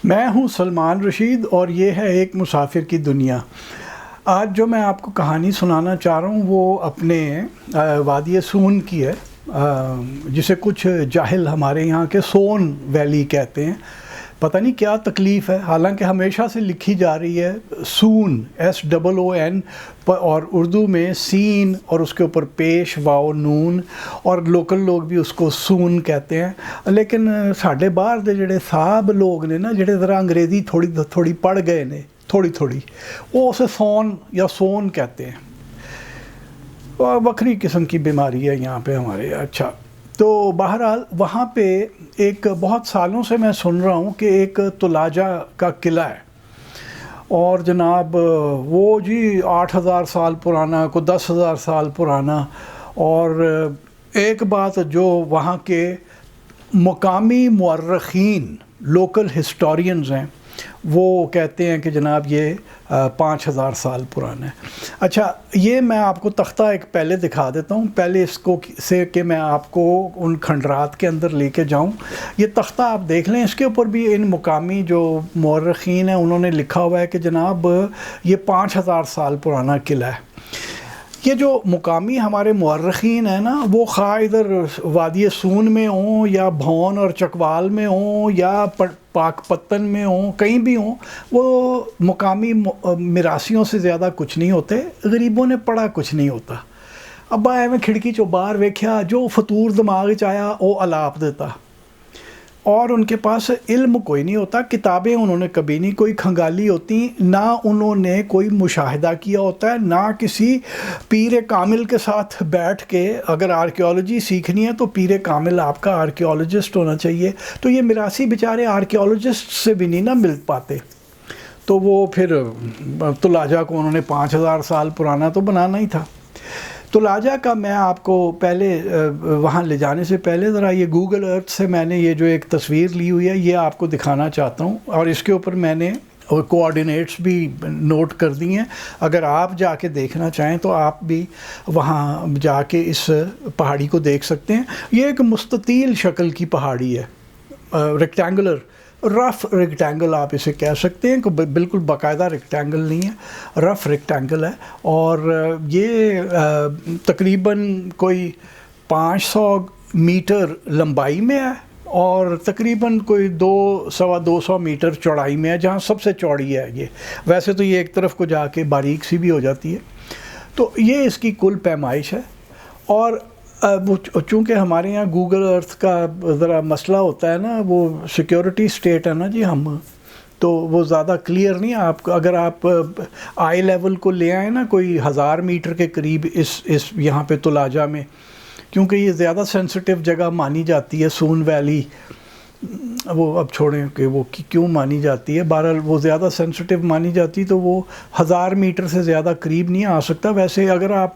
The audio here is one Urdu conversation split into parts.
میں ہوں سلمان رشید اور یہ ہے ایک مسافر کی دنیا۔ آج جو میں آپ کو کہانی سنانا چاہ رہا ہوں وہ اپنے وادی سون کی ہے، جسے کچھ جاہل ہمارے یہاں کے سون ویلی کہتے ہیں۔ پتہ نہیں کیا تکلیف ہے، حالانکہ ہمیشہ سے لکھی جا رہی ہے سون SOON، اور اردو میں سین اور اس کے اوپر پیش واو نون، اور لوکل لوگ بھی اس کو سون کہتے ہیں۔ لیکن ساڈے باہر دے جڑے صاحب لوگ نے نا، جڑے ذرا انگریزی تھوڑی پڑھ گئے نے، تھوڑی وہ اسے سون یا سون کہتے ہیں۔ وکری قسم کی بیماری ہے یہاں پہ ہمارے۔ اچھا، تو بہرحال وہاں پہ ایک بہت سالوں سے میں سن رہا ہوں کہ ایک تلاجہ کا قلعہ ہے، اور جناب وہ جی 8,000 سال پرانا، کوئی 10,000 سال پرانا۔ اور ایک بات جو وہاں کے مقامی مورخین، لوکل ہسٹورینز ہیں، وہ کہتے ہیں کہ جناب یہ 5,000 سال پرانا ہے۔ اچھا، یہ میں آپ کو تختہ ایک پہلے دکھا دیتا ہوں، پہلے اس کو سے کہ میں آپ کو ان کھنڈرات کے اندر لے کے جاؤں۔ یہ تختہ آپ دیکھ لیں، اس کے اوپر بھی ان مقامی جو مورخین ہیں انہوں نے لکھا ہوا ہے کہ جناب یہ 5,000 سال پرانا قلعہ ہے۔ یہ جو مقامی ہمارے مورخین ہیں نا، وہ خواہ ادھر وادی سون میں ہوں یا بھون اور چکوال میں ہوں یا پاک پتن میں ہوں، کہیں بھی ہوں، وہ مقامی میراثیوں سے زیادہ کچھ نہیں ہوتے۔ غریبوں نے پڑھا کچھ نہیں ہوتا۔ ابا میں کھڑکی چو باہر ویکھیا، جو فطور دماغ آیا وہ الاپ دیتا، اور ان کے پاس علم کوئی نہیں ہوتا۔ کتابیں انہوں نے کبھی نہیں کوئی کھنگالی ہوتی، نہ انہوں نے کوئی مشاہدہ کیا ہوتا ہے، نہ کسی پیر کامل کے ساتھ بیٹھ کے۔ اگر آرکیولوجی سیکھنی ہے تو پیر کامل آپ کا آرکیولوجسٹ ہونا چاہیے۔ تو یہ میراثی بیچارے آرکیولوجسٹ سے بھی نہیں نہ مل پاتے، تو وہ پھر تلاجہ کو انہوں نے 5,000 سال پرانا تو بنانا ہی تھا۔ تلاجہ کا میں آپ کو پہلے وہاں لے جانے سے پہلے ذرا یہ گوگل ارتھ سے میں نے یہ جو ایک تصویر لی ہوئی ہے یہ آپ کو دکھانا چاہتا ہوں، اور اس کے اوپر میں نے کوآرڈینیٹس بھی نوٹ کر دی ہیں۔ اگر آپ جا کے دیکھنا چاہیں تو آپ بھی وہاں جا کے اس پہاڑی کو دیکھ سکتے ہیں۔ یہ ایک مستطیل شکل کی پہاڑی ہے، ریکٹینگولر، رف ریکٹینگل آپ اسے کہہ سکتے ہیں، کہ بالکل باقاعدہ ریکٹینگل نہیں ہے، رف ریکٹینگل ہے، اور یہ تقریباً کوئی 500 میٹر لمبائی میں ہے، اور تقریباً کوئی 200 میٹر چوڑائی میں ہے، جہاں سب سے چوڑی ہے یہ۔ ویسے تو یہ ایک طرف کو جا کے باریک سی بھی ہو جاتی ہے۔ تو یہ اس کی کل پیمائش ہے، اور چونکہ ہمارے یہاں گوگل ارتھ کا ذرا مسئلہ ہوتا ہے نا، وہ سیکیورٹی سٹیٹ ہے نا جی ہم، تو وہ زیادہ کلیئر نہیں ہے۔ آپ اگر آپ آئی لیول کو لے آئیں نا کوئی 1000 میٹر کے قریب اس یہاں پہ تلاجہ میں، کیونکہ یہ زیادہ سینسٹیو جگہ مانی جاتی ہے سون ویلی۔ وہ اب چھوڑیں کہ وہ کیوں مانی جاتی ہے، بہرحال وہ زیادہ سینسٹیو مانی جاتی، تو وہ 1000 میٹر سے زیادہ قریب نہیں آ سکتا۔ ویسے اگر آپ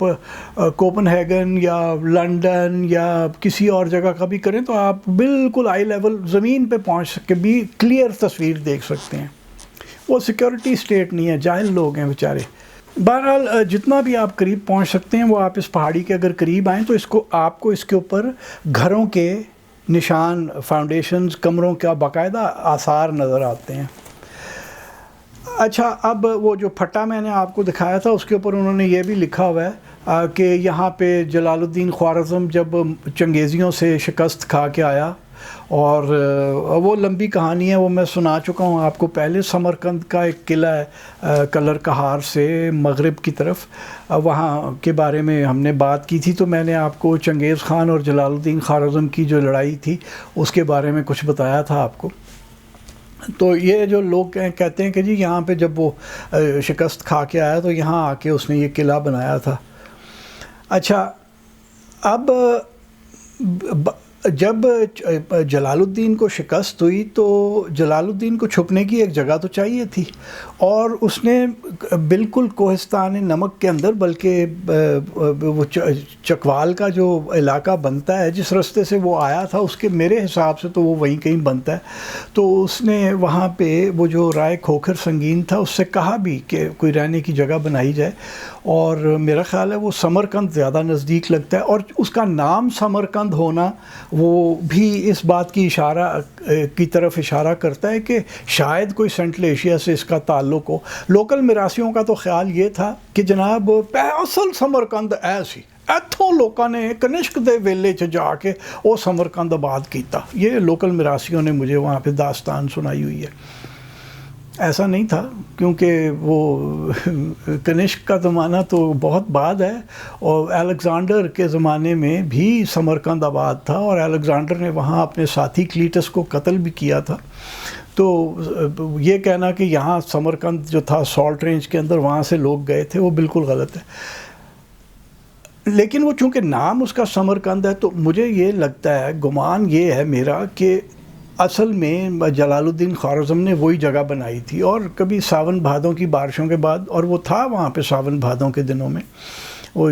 کوپن ہیگن یا لنڈن یا کسی اور جگہ کا بھی کریں تو آپ بالکل آئی لیول زمین پہ پہنچ کے بھی کلیئر تصویر دیکھ سکتے ہیں۔ وہ سیکیورٹی سٹیٹ نہیں ہے، جاہل لوگ ہیں بیچارے۔ بہرحال جتنا بھی آپ قریب پہنچ سکتے ہیں وہ آپ اس پہاڑی کے اگر قریب آئیں تو آپ کو اس کے اوپر گھروں کے نشان، فاؤنڈیشنز، کمروں کا باقاعدہ آثار نظر آتے ہیں۔ اچھا، اب وہ جو پھٹا میں نے آپ کو دکھایا تھا اس کے اوپر انہوں نے یہ بھی لکھا ہوا ہے کہ یہاں پہ جلال الدین خوارزم جب چنگیزیوں سے شکست کھا کے آیا، اور وہ لمبی کہانی ہے، وہ میں سنا چکا ہوں آپ کو پہلے۔ سمرقند کا ایک قلعہ ہے کلر کہار سے مغرب کی طرف، وہاں کے بارے میں ہم نے بات کی تھی، تو میں نے آپ کو چنگیز خان اور جلال الدین خوارزم کی جو لڑائی تھی اس کے بارے میں کچھ بتایا تھا آپ کو۔ تو یہ جو لوگ کہتے ہیں کہ جی یہاں پہ جب وہ شکست کھا کے آیا تو یہاں آ کے اس نے یہ قلعہ بنایا تھا۔ اچھا، اب جب جلال الدین کو شکست ہوئی تو جلال الدین کو چھپنے کی ایک جگہ تو چاہیے تھی، اور اس نے بالکل کوہستان نمک کے اندر، بلکہ وہ چکوال کا جو علاقہ بنتا ہے جس راستے سے وہ آیا تھا، اس کے میرے حساب سے تو وہ وہیں کہیں بنتا ہے، تو اس نے وہاں پہ وہ جو رائے کھوکھر سنگین تھا اس سے کہا بھی کہ کوئی رہنے کی جگہ بنائی جائے، اور میرا خیال ہے وہ سمرقند زیادہ نزدیک لگتا ہے، اور اس کا نام سمرقند ہونا وہ بھی اس بات کی طرف اشارہ کرتا ہے کہ شاید کوئی سینٹرل ایشیا سے اس کا تعلق ہو۔ لوکل میراثیوں کا تو خیال یہ تھا کہ جناب اصل سمرقند ایسی ایتھوں لوکاں نے کنشک دے ویلے چ جا کے وہ سمرقند آباد کیتا، یہ لوکل میراثیوں نے مجھے وہاں پہ داستان سنائی ہوئی ہے۔ ایسا نہیں تھا، کیونکہ وہ کنشک کا زمانہ تو بہت بعد ہے، اور الیگزینڈر کے زمانے میں بھی سمرقند آباد تھا، اور الیگزینڈر نے وہاں اپنے ساتھی کلیٹس کو قتل بھی کیا تھا۔ تو یہ کہنا کہ یہاں سمرقند جو تھا سالٹ رینج کے اندر وہاں سے لوگ گئے تھے، وہ بالکل غلط ہے۔ لیکن وہ چونکہ نام اس کا سمرقند ہے، تو مجھے یہ لگتا ہے، گمان یہ ہے میرا، کہ اصل میں جلال الدین خوارزم نے وہی جگہ بنائی تھی، اور کبھی ساون بھادوں کی بارشوں کے بعد، اور وہ تھا وہاں پہ ساون بھادوں کے دنوں میں، وہ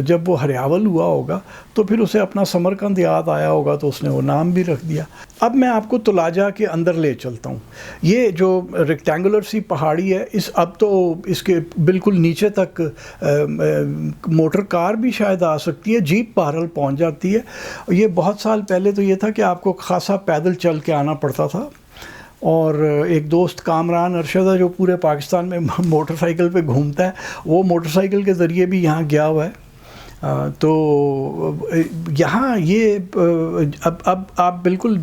جب وہ ہریاول ہوا ہوگا تو پھر اسے اپنا سمرقند یاد آیا ہوگا، تو اس نے وہ نام بھی رکھ دیا۔ اب میں آپ کو تلاجہ کے اندر لے چلتا ہوں۔ یہ جو ریکٹینگولر سی پہاڑی ہے، اب تو اس کے بالکل نیچے تک موٹر کار بھی شاید آ سکتی ہے، جیپ بہرحال پہنچ جاتی ہے۔ یہ بہت سال پہلے تو یہ تھا کہ آپ کو خاصا پیدل چل کے آنا پڑتا تھا، اور ایک دوست کامران ارشد ہے جو پورے پاکستان میں موٹر سائیکل پہ گھومتا ہے، وہ موٹر سائیکل کے ذریعے بھی یہاں گیا ہوا ہے۔ تو یہاں یہ اب آپ بالکل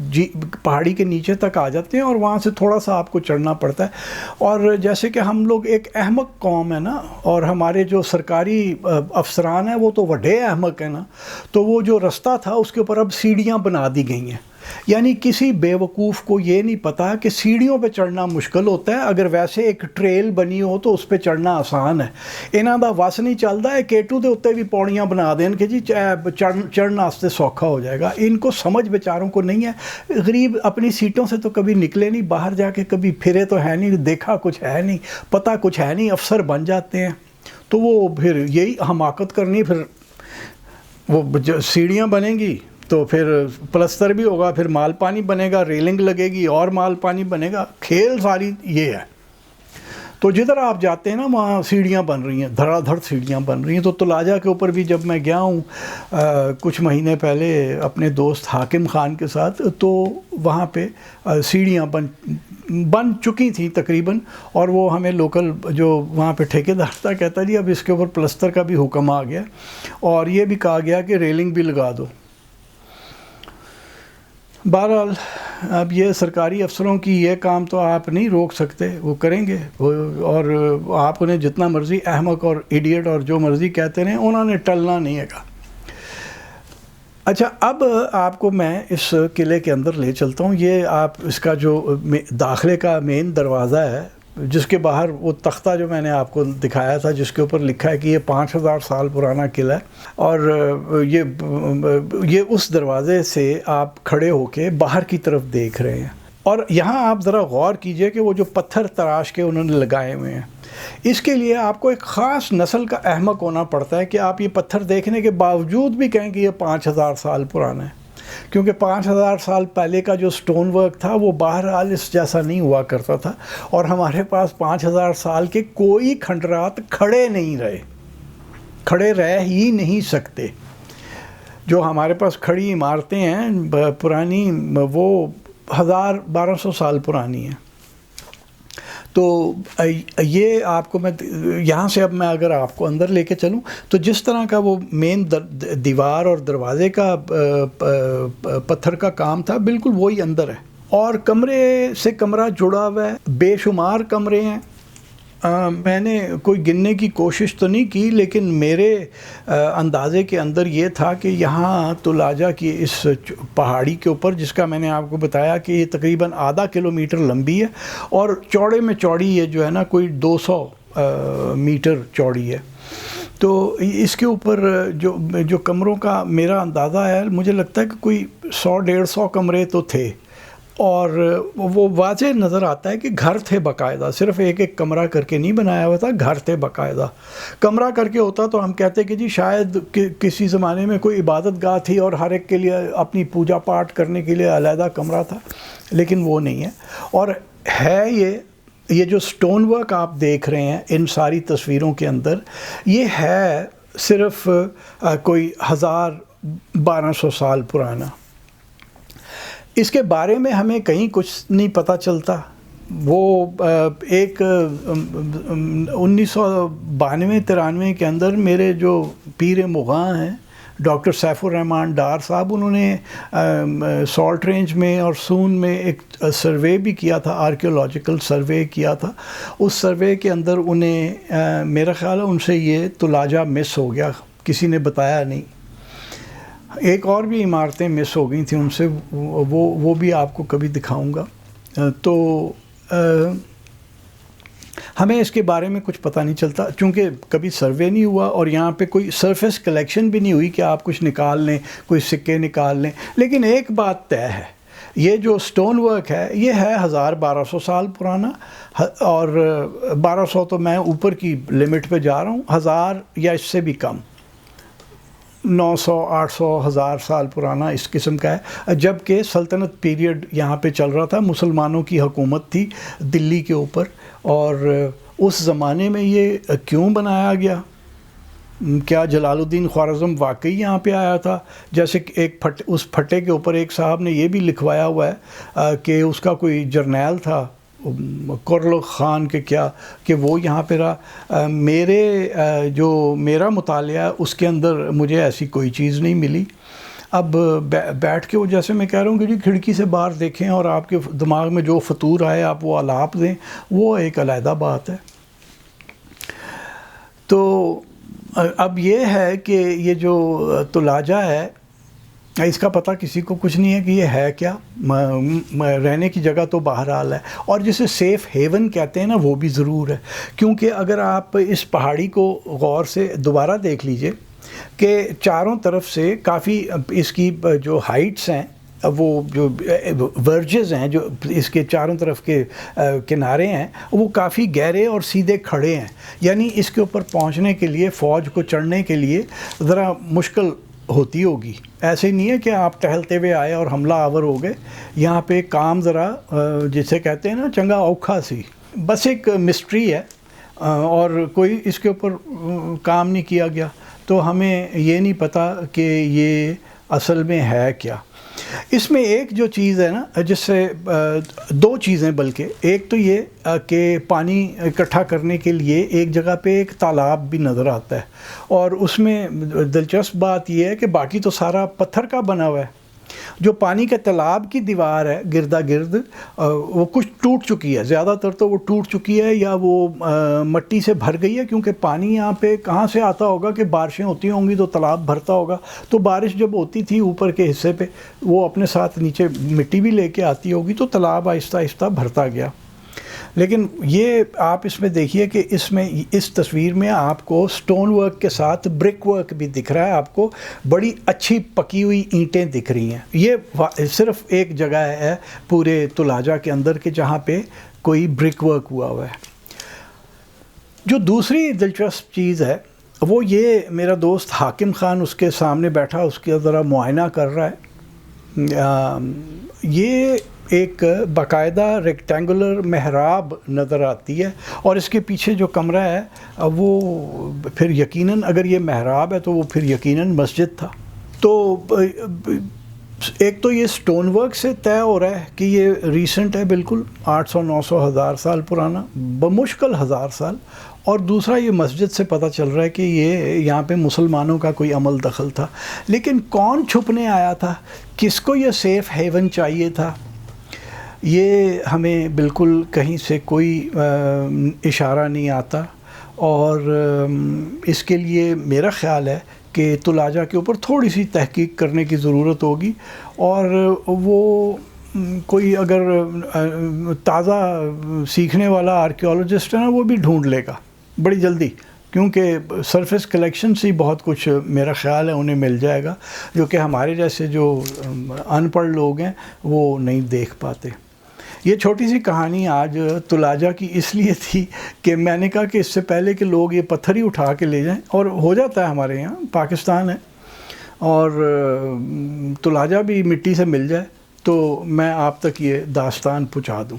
پہاڑی کے نیچے تک آ جاتے ہیں، اور وہاں سے تھوڑا سا آپ کو چڑھنا پڑتا ہے۔ اور جیسے کہ ہم لوگ ایک احمق قوم ہے نا، اور ہمارے جو سرکاری افسران ہیں وہ تو وڈے احمق ہیں نا، تو وہ جو رستہ تھا اس کے اوپر اب سیڑھیاں بنا دی گئی ہیں۔ یعنی کسی بے وقوف کو یہ نہیں پتا کہ سیڑھیوں پہ چڑھنا مشکل ہوتا ہے، اگر ویسے ایک ٹریل بنی ہو تو اس پہ چڑھنا آسان ہے۔ انہاں دا وس نہیں چلتا ہے کیٹو دے اتنے بھی پوڑیاں بنا دیں کہ جی چڑھنا واسطے سوکھا ہو جائے گا۔ ان کو سمجھ بیچاروں کو نہیں ہے، غریب اپنی سیٹوں سے تو کبھی نکلے نہیں، باہر جا کے کبھی پھرے تو ہے نہیں، دیکھا کچھ ہے نہیں، پتہ کچھ ہے نہیں، افسر بن جاتے ہیں۔ تو وہ پھر یہی حماقت کرنی، پھر وہ سیڑھیاں بنیں گی تو پھر پلستر بھی ہوگا، پھر مال پانی بنے گا، ریلنگ لگے گی اور مال پانی بنے گا، کھیل ساری یہ ہے۔ تو جدھر آپ جاتے ہیں نا وہاں سیڑھیاں بن رہی ہیں، دھڑا دھڑ سیڑھیاں بن رہی ہیں۔ تو تلاجہ کے اوپر بھی جب میں گیا ہوں کچھ مہینے پہلے اپنے دوست حاکم خان کے ساتھ، تو وہاں پہ سیڑھیاں بن چکی تھیں تقریباً، اور وہ ہمیں لوکل جو وہاں پہ ٹھیکیدار تھا کہتا جی اب اس کے اوپر پلستر کا بھی حکم آ گیا، اور یہ بھی کہا گیا کہ ریلنگ بھی لگا دو۔ بہرحال اب یہ سرکاری افسروں کی یہ کام تو آپ نہیں روک سکتے، وہ کریں گے، اور آپ انہیں جتنا مرضی احمق اور ایڈیٹ اور جو مرضی کہتے رہیں، انہوں نے ٹلنا نہیں ہے گا۔ اچھا، اب آپ کو میں اس قلعے کے اندر لے چلتا ہوں۔ یہ آپ اس کا جو داخلے کا مین دروازہ ہے، جس کے باہر وہ تختہ جو میں نے آپ کو دکھایا تھا جس کے اوپر لکھا ہے کہ یہ 5000 سال پرانا قلعہ ہے، اور یہ اس دروازے سے آپ کھڑے ہو کے باہر کی طرف دیکھ رہے ہیں۔ اور یہاں آپ ذرا غور کیجئے کہ وہ جو پتھر تراش کے انہوں نے لگائے ہوئے ہیں، اس کے لیے آپ کو ایک خاص نسل کا احمق ہونا پڑتا ہے کہ آپ یہ پتھر دیکھنے کے باوجود بھی کہیں کہ یہ 5000 سال پرانا ہے، کیونکہ 5000 سال پہلے کا جو سٹون ورک تھا وہ بہرحال اس جیسا نہیں ہوا کرتا تھا، اور ہمارے پاس 5000 سال کے کوئی کھنڈرات کھڑے نہیں رہے، کھڑے رہ ہی نہیں سکتے۔ جو ہمارے پاس کھڑی عمارتیں ہیں پرانی، وہ 1200 سال پرانی ہیں۔ تو یہ آپ کو میں یہاں سے، اب میں اگر آپ کو اندر لے کے چلوں تو جس طرح کا وہ مین دیوار اور دروازے کا پتھر کا کام تھا بالکل وہی اندر ہے، اور کمرے سے کمرہ جڑا ہوا ہے، بے شمار کمرے ہیں۔ میں نے کوئی گننے کی کوشش تو نہیں کی، لیکن میرے اندازے کے اندر یہ تھا کہ یہاں تلاجہ کی اس پہاڑی کے اوپر، جس کا میں نے آپ کو بتایا کہ یہ تقریباً آدھا کلومیٹر لمبی ہے، اور چوڑے میں چوڑی یہ جو ہے نا کوئی 200 میٹر چوڑی ہے۔ تو اس کے اوپر جو کمروں کا میرا اندازہ ہے، مجھے لگتا ہے کہ کوئی 100-150 کمرے تو تھے، اور وہ واضح نظر آتا ہے کہ گھر تھے باقاعدہ، صرف ایک ایک کمرہ کر کے نہیں بنایا ہوا تھا، گھر تھے باقاعدہ۔ کمرہ کر کے ہوتا تو ہم کہتے کہ جی شاید کسی زمانے میں کوئی عبادت گاہ تھی اور ہر ایک کے لیے اپنی پوجا پاٹ کرنے کے لیے علیحدہ کمرہ تھا، لیکن وہ نہیں ہے۔ اور ہے یہ جو سٹون ورک آپ دیکھ رہے ہیں ان ساری تصویروں کے اندر، یہ ہے صرف کوئی 1000 1200 سال پرانا. اس کے بارے میں ہمیں کہیں کچھ نہیں پتہ چلتا. وہ ایک 1992-93 کے اندر میرے جو پیر مغاں ہیں ڈاکٹر سیف الرحمان ڈار صاحب، انہوں نے سالٹ رینج میں اور سون میں ایک سروے بھی کیا تھا، آرکیولوجیکل سروے کیا تھا. اس سروے کے اندر انہیں میرا خیال ہے ان سے یہ تلاجہ مس ہو گیا، کسی نے بتایا نہیں. ایک اور بھی عمارتیں مس ہو گئی تھیں ان سے، وہ بھی آپ کو کبھی دکھاؤں گا. تو ہمیں اس کے بارے میں کچھ پتہ نہیں چلتا چونکہ کبھی سروے نہیں ہوا، اور یہاں پہ کوئی سرفیس کلیکشن بھی نہیں ہوئی کہ آپ کچھ نکال لیں، کوئی سکے نکال لیں. لیکن ایک بات طے ہے، یہ جو سٹون ورک ہے یہ ہے 1200 سال پرانا، اور 1200 تو میں اوپر کی لمٹ پہ جا رہا ہوں، 1000 یا اس سے بھی کم، 900 800 1000 سال پرانا اس قسم کا ہے. جبکہ سلطنت پیریڈ یہاں پہ چل رہا تھا، مسلمانوں کی حکومت تھی دلی کے اوپر. اور اس زمانے میں یہ کیوں بنایا گیا؟ کیا جلال الدین خوارزم واقعی یہاں پہ آیا تھا؟ جیسے ایک اس پھٹے کے اوپر ایک صاحب نے یہ بھی لکھوایا ہوا ہے کہ اس کا کوئی جرنیل تھا کرل خان کے کیا، کہ وہ یہاں پہ رہا. میرا مطالعہ اس کے اندر مجھے ایسی کوئی چیز نہیں ملی. اب بیٹھ کے وہ جیسے میں کہہ رہا ہوں کہ جی کھڑکی سے باہر دیکھیں اور آپ کے دماغ میں جو فطور آئے آپ وہ الاپ دیں، وہ ایک علیحدہ بات ہے. تو اب یہ ہے کہ یہ جو تلاجہ ہے اس کا پتہ کسی کو کچھ نہیں ہے کہ یہ ہے کیا. رہنے کی جگہ تو بہرحال ہے، اور جسے سیف ہیون کہتے ہیں نا وہ بھی ضرور ہے. کیونکہ اگر آپ اس پہاڑی کو غور سے دوبارہ دیکھ لیجئے کہ چاروں طرف سے کافی اس کی جو ہائٹس ہیں، وہ جو ورجز ہیں جو اس کے چاروں طرف کے کنارے ہیں، وہ کافی گہرے اور سیدھے کھڑے ہیں. یعنی اس کے اوپر پہنچنے کے لیے، فوج کو چڑھنے کے لیے ذرا مشکل ہوتی ہوگی. ایسے نہیں ہے کہ آپ ٹہلتے ہوئے آئے اور حملہ آور ہو گئے. یہاں پہ کام ذرا جسے کہتے ہیں نا چنگا اوکھا سی، بس ایک مسٹری ہے اور کوئی اس کے اوپر کام نہیں کیا گیا. تو ہمیں یہ نہیں پتہ کہ یہ اصل میں ہے کیا. اس میں ایک جو چیز ہے نا، جس سے دو چیزیں بلکہ، ایک تو یہ کہ پانی اکٹھا کرنے کے لیے ایک جگہ پہ ایک تالاب بھی نظر آتا ہے، اور اس میں دلچسپ بات یہ ہے کہ باقی تو سارا پتھر کا بنا ہوا ہے. جو پانی کے تالاب کی دیوار ہے گردا گرد، وہ کچھ ٹوٹ چکی ہے، زیادہ تر تو وہ ٹوٹ چکی ہے یا وہ مٹی سے بھر گئی ہے. کیونکہ پانی یہاں پہ کہاں سے آتا ہوگا کہ بارشیں ہوتی ہوں گی تو تالاب بھرتا ہوگا. تو بارش جب ہوتی تھی اوپر کے حصے پہ، وہ اپنے ساتھ نیچے مٹی بھی لے کے آتی ہوگی، تو تالاب آہستہ آہستہ بھرتا گیا. لیکن یہ آپ اس میں دیکھیے کہ اس تصویر میں آپ کو سٹون ورک کے ساتھ برک ورک بھی دکھ رہا ہے. آپ کو بڑی اچھی پکی ہوئی اینٹیں دکھ رہی ہیں. یہ صرف ایک جگہ ہے پورے تلاجہ کے اندر کہ جہاں پہ کوئی برک ورک ہوا ہوا ہے. جو دوسری دلچسپ چیز ہے وہ یہ، میرا دوست حاکم خان اس کے سامنے بیٹھا، اس کا ذرا معائنہ کر رہا ہے. یہ ایک باقاعدہ ریکٹینگولر محراب نظر آتی ہے، اور اس کے پیچھے جو کمرہ ہے وہ پھر یقیناً اگر یہ محراب ہے تو وہ پھر یقیناً مسجد تھا. تو ایک تو یہ سٹون ورک سے طے ہو رہا ہے کہ یہ ریسنٹ ہے، بالکل 800 900 1000 سال پرانا، بمشکل 1000 سال. اور دوسرا یہ مسجد سے پتہ چل رہا ہے کہ یہ یہاں پہ مسلمانوں کا کوئی عمل دخل تھا. لیکن کون چھپنے آیا تھا، کس کو یہ سیف ہیون چاہیے تھا، یہ ہمیں بالکل کہیں سے کوئی اشارہ نہیں آتا. اور اس کے لیے میرا خیال ہے کہ تلاجہ کے اوپر تھوڑی سی تحقیق کرنے کی ضرورت ہوگی، اور وہ کوئی اگر تازہ سیکھنے والا آرکیولوجسٹ ہے نا وہ بھی ڈھونڈ لے گا بڑی جلدی، کیونکہ سرفیس کلیکشن سے بہت کچھ میرا خیال ہے انہیں مل جائے گا، جو کہ ہمارے جیسے جو ان پڑھ لوگ ہیں وہ نہیں دیکھ پاتے. یہ چھوٹی سی کہانی آج تلاجہ کی اس لیے تھی کہ میں نے کہا کہ اس سے پہلے کہ لوگ یہ پتھر ہی اٹھا کے لے جائیں، اور ہو جاتا ہے ہمارے یہاں پاکستان ہے اور تلاجہ بھی مٹی سے مل جائے تو میں آپ تک یہ داستان پہنچا دوں.